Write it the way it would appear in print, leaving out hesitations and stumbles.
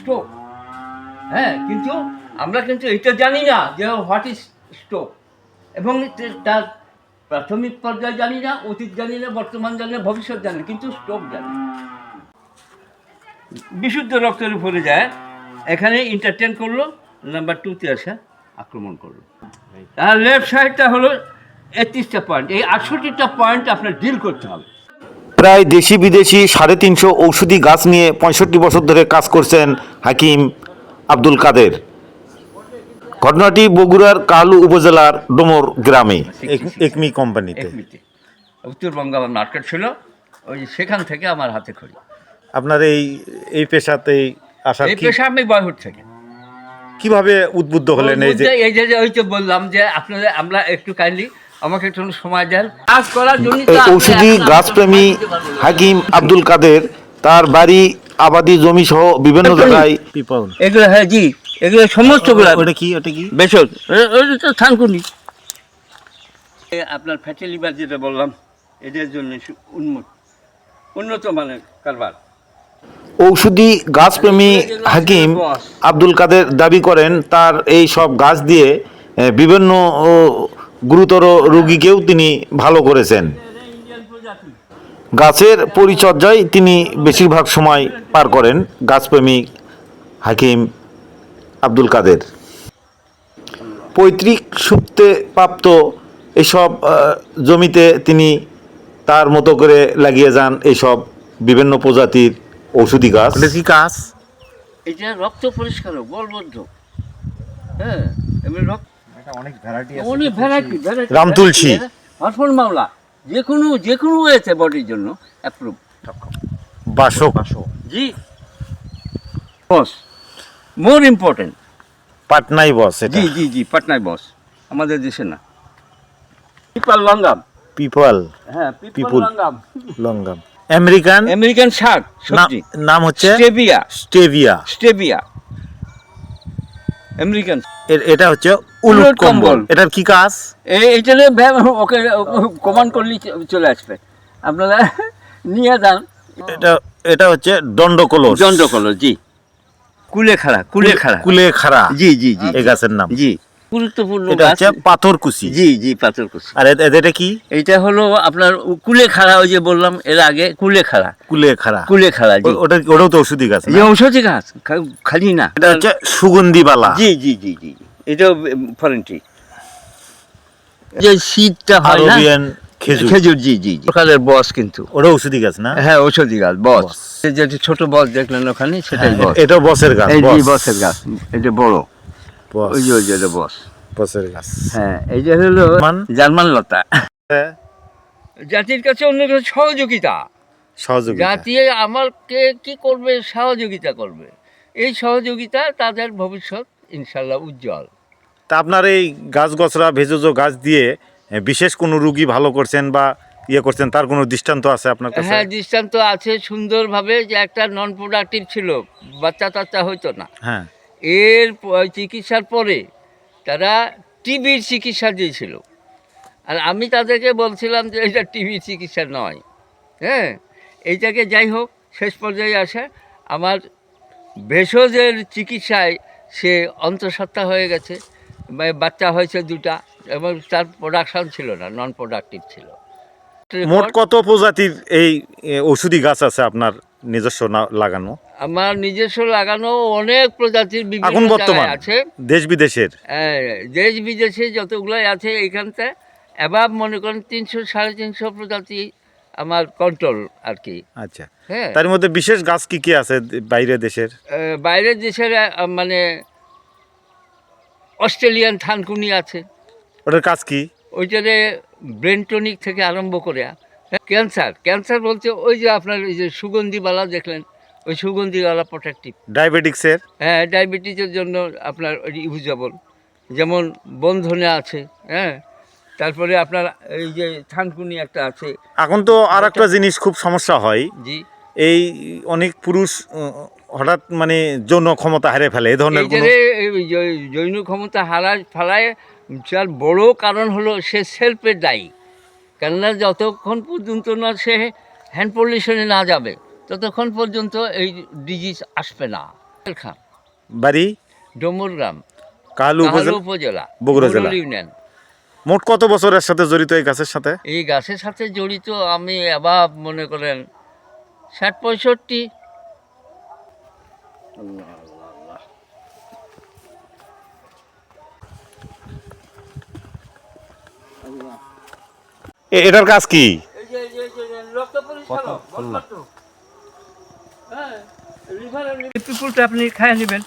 Stroke. হ্যাঁ, কিন্তু আমরা কিন্তু এটা জানি না যে হোয়াট ইজ স্ট্রোক, এবং তার প্রাথমিক পর্যায়ে জানি না, অতীত জানি না, বর্তমান জানি না, ভবিষ্যৎ জানি না, কিন্তু স্ট্রোক জানি। বিশুদ্ধ রক্তের উপরে যায়, এখানে ইন্টারটেন করলো, নাম্বার 2-তে আসা আক্রমণ করলো। আর লেফট সাইডটা হলো 31টা পয়েন্ট। এই 68টা পয়েন্ট আপনার ডিল করতে হবে। প্রায় দেশি বিদেশি 350 ঔষধি গাছ নিয়ে 65 বছর ধরে কাজ করছেন হাকিম আব্দুল কাদের। ঘটনাটি বগুড়ার কালু উপজেলার ডোমর গ্রামে একমি কোম্পানিতে। উত্তরবঙ্গ আমার মার্কেট ছিল, ওই সেখান থেকে আমার হাতে খড়ি। আপনার এই পেশাতেই আসার এই পেশা আমি বয়স থেকে। কিভাবে উদ্বুদ্ধ হলেন? এই যে ওই তো বললাম যে আপনাদের, আমরা একটু কাইন্ডলি আমাকে একটু সময় দেন কাজ করার জন্য। ঔষধি গাছপ্রেমী হাকিম আব্দুল কাদের তার বাড়ি, আবাদি জমি সহ বিভিন্ন জায়গায় এগুলো, হ্যাঁ জি, এগুলো সমস্তগুলো। ওটা কি বেশক, ওটা তো থানকুনি। আপনার ফ্যাটি লিভার যেটা বললাম, এদের জন্য উন্নত মানের কারবার। ঔষধি গাছপ্রেমী হাকিম আব্দুল কাদের দাবি করেন তার এই সব গাছ দিয়ে বিভিন্ন গুরুতর রোগীকেও তিনি ভালো করেছেন। গাছের পরিচর্যায় তিনি বেশিরভাগ সময় পার করেন গাছপ্রেমী হাকিম আব্দুল কাদের। পৈতৃক সূত্রে প্রাপ্ত এসব জমিতে তিনি তার মতো করে লাগিয়ে যান এইসব বিভিন্ন প্রজাতির ঔষধি গাছ। গাছ এটা রক্ত পরিষ্কার, বলবদ্ধ। হ্যাঁ, এমনি অনেক ভ্যারাইটি আছে, অনেক ভ্যারাইটি। রাম তুলসী, হরফল মামলা, যে কোনো হয়েছে বডির জন্য অ্যাপ্রুভ। বাসক জি, বস মোর ইম্পর্টেন্ট। পাটনাই বস। জি জি জি, পাটনায় বস, আমাদের দেশে না। পিপল লঙ্গাম, পিপল, হ্যাঁ পিপল লঙ্গাম, লঙ্গাম। আমেরিকান শাক সবজি, নাম হচ্ছে স্টেভিয়া আমেরিকান। এটা হচ্ছে উলট কম্বল। এটার কি কাজ? এইটা ওকে কমান্ড করলে চলে আসবে, আপনারা নিয়ে যান। এটা হচ্ছে দণ্ডকলস। জি, কুলেখাড়া, জি জি জি, এই গাছের নাম। জি, গুরুত্বপূর্ণ। এটা হচ্ছে পাথরকুচি। জি জি, পাথরকুচি। আর এটা কি? এটা হলো আপনার কুলেখাড়া, ওই যে বললাম এর আগে, কুলেখাড়া। জি, ওটাও তো ঔষধি গাছ। ঔষধি গাছ খালি না, এটা হচ্ছে সুগন্ধি বালা। জি জি জি জি, এটাও ফরেনটি। যে শীতটা হয় না, খেজুর, জি জি, সকালের বস, কিন্তু ওটা ঔষধি গাছ না? হ্যাঁ, ঔষধি গাছ, বস। যেটি ছোট বস দেখলেন ওখানে, সেটাই বস। এটা বসের গাছ। বসের গাছ, এটা বড়, ওই যে এটা বসের গাছ। হ্যাঁ, এই যে হলো জার্মান লতা। জাতির কাছে অন্য সহযোগিতা, জাতি আমাকে কি করবে, সহযোগিতা করবে। এই সহযোগিতা তাদের ভবিষ্যৎ ইনশাল্লাহ উজ্জ্বল। তা আপনার এই গাছ গছরা ভেষজ গাছ দিয়ে বিশেষ কোনো রোগী ভালো করছেন বা করছেন, তার কোনো দৃষ্টান্ত আছে আপনার কাছে? হ্যাঁ, দৃষ্টান্ত আছে সুন্দরভাবে। যে একটা নন প্রোডাক্টিভ ছিল, বাচ্চা হইতো না, হ্যাঁ, এর চিকিৎসার পরে তারা টিবির চিকিৎসা দিয়েছিল। আর আমি তাদেরকে বলছিলাম যে এটা টিবির চিকিৎসা নয়, হ্যাঁ, এইটাকে যাই হোক শেষ পর্যায়ে আসে আমার ভেষজের চিকিৎসায় সে অন্তঃসত্ত্বা হয়ে গেছে। বাচ্চা হয়েছে 2টা, এবং তার প্রোডাকশন ছিল না, নন প্রোডাক্টিভ ছিল। মোট কত প্রজাতির এই ঔষধি গাছ আছে আপনার নিজস্ব লাগানো? আমার নিজস্ব লাগানো অনেক প্রজাতির বিভিন্ন জায়গায় আছে, দেশ বিদেশের। দেশ বিদেশে যতগুলোই আছে, এইখানতে অ্যাবাভ মনে করেন 300-350 প্রজাতি আমার কন্ট্রোল আর কি। আচ্ছা, হ্যাঁ, তার মধ্যে বিশেষ গাছ কি আছে বাইরের দেশের? মানে অস্ট্রেলিয়ান থানকুনি আছে। ওটার কাজ কি? ওইটারে ব্রেন টনিক থেকে আরম্ভ করে ক্যান্সার বলতে ওই যে আপনার ওই যে সুগন্ধিবালা দেখলেন, ওই সুগন্ধিবালা প্রোটেক্টিভ। ডায়াবেটিক্সের? হ্যাঁ, ডায়াবেটিসের জন্য আপনার ইউজেবল, যেমন বন্ধনে আছে, হ্যাঁ, তারপরে আপনার এই যে থানকুনি একটা আছে। এখন তো আর একটা জিনিস খুব সমস্যা হয়, জি, এই অনেক পুরুষ হঠাৎ মানে যৌন ক্ষমতা হারিয়ে ফেলে, এই ধরনের যৌন ক্ষমতা ফেলায় যার বড় কারণ হলো সে সেলফের দায়ী। কেননা যতক্ষণ পর্যন্ত না সে হ্যান্ড পলিউশনে না যাবে, ততক্ষণ পর্যন্ত এই ডিজিজ আসবে না। খান, বাড়ি ডোমর গ্রাম, কাহালু কাহালু উপজেলা, উপজেলা, বগুড়া জেলা। বরুল ইউনিয়ন। মোট কত বছরের সাথে জড়িত এই গাছের সাথে? এই গাছের সাথে জড়িত আমি আবার মনে করেন 60-65। এটার কাজ কি? পিপুলটা আপনি খায় নেবেন।